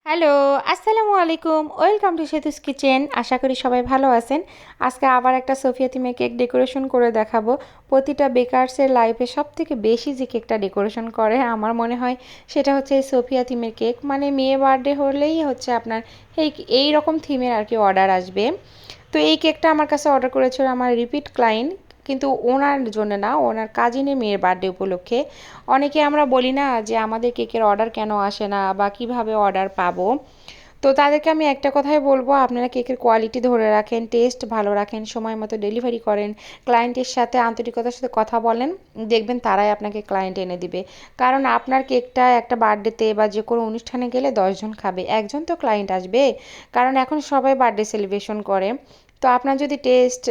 Hello, আসসালামু আলাইকুম। Welcome to Setu's kitchen. আশা করি সবাই ভালো আছেন। আজকে আবার একটা সোফিয়া থিমে কেক ডেকোরেশন করে দেখাবো। প্রতিটা বেকারসের লাইফে সবথেকে বেশি যে কেকটা ডেকোরেশন করে আমার মনে হয় সেটা হচ্ছে এই সোফিয়া থিমের কেক। মানে মেয়ে বার্থডে হলেই হচ্ছে আপনার এই রকম থিমের আর কি অর্ডার আসবে। তো এই কেকটা আমার কাছে অর্ডার করেছিল আমার রিপিট ক্লায়েন্ট, কিন্তু ওনার জন্য না, ওনার কাজিনের মেয়ের বার্থডে উপলক্ষে। অনেকে আমরা বলি না যে আমাদের কেকের অর্ডার কেন আসে না বা কিভাবে অর্ডার পাবো। তো তাদেরকে আমি একটা কথাই বলবো, আপনারা কেকের কোয়ালিটি ধরে রাখেন, টেস্ট ভালো রাখেন, সময় মতো ডেলিভারি করেন, ক্লায়েন্টের সাথে আন্তরিকতার সাথে কথা বলেন, দেখবেন তারাই আপনাকে ক্লায়েন্ট এনে দিবে। কারণ আপনার কেকটা একটা বার্থডেতে বা যে কোনো অনুষ্ঠানে গেলে 10 জন খাবে, একজন তো ক্লায়েন্ট আসবে। কারণ এখন সবাই বার্থডে সেলিব্রেশন করে। তো আপনার যদি টেস্ট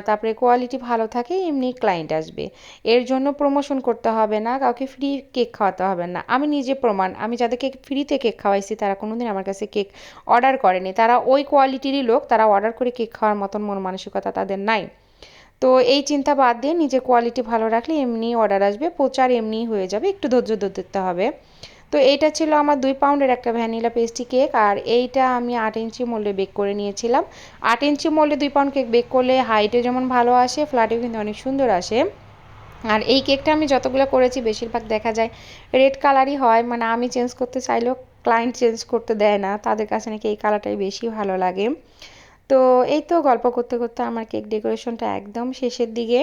তারপরে কোয়ালিটি ভালো থাকে, এমনি ক্লায়েন্ট আসবে। এর জন্য প্রমোশন করতে হবে না, কাউকে ফ্রি কেক খাওয়াতে হবে না। আমি নিজে প্রমাণ, আমি যাদেরকে ফ্রিতে কেক খাওয়াইছি তারা কোনোদিন আমার কাছে কেক অর্ডার করেনি। তারা ওই কোয়ালিটিরই লোক, তারা অর্ডার করে কেক খাওয়ার মতন মন মানসিকতা তাদের নাই। তো এই চিন্তা বাদ দিয়ে নিজে কোয়ালিটি ভালো রাখলে এমনি অর্ডার আসবে, প্রচার এমনিই হয়ে যাবে, একটু ধৈর্য ধরতে হবে। তো এইটা ছিল আমার 2 পাউন্ডের একটা ভ্যানিলা পেস্ট্রি কেক, আর এইটা আমি 8 ইঞ্চি মোল্ডে বেক করে নিয়েছিলাম। 8 ইঞ্চি মোল্ডে 2 পাউন্ড কেক বেক করলে হাইটে যেমন ভালো আসে, ফ্ল্যাটেও কিন্তু অনেক সুন্দর আসে। আর এই কেকটা আমি যতগুলো করেছি বেশিরভাগ দেখা যায় রেড কালারই হয়, মানে আমি চেঞ্জ করতে চাইলেও ক্লায়েন্ট চেঞ্জ করতে দেয় না, তাদের কাছে নাকি এই কালারটাই বেশি ভালো লাগে। তো এই তো গল্প করতে করতে আমার কেক ডেকোরেশনটা একদম শেষের দিকে।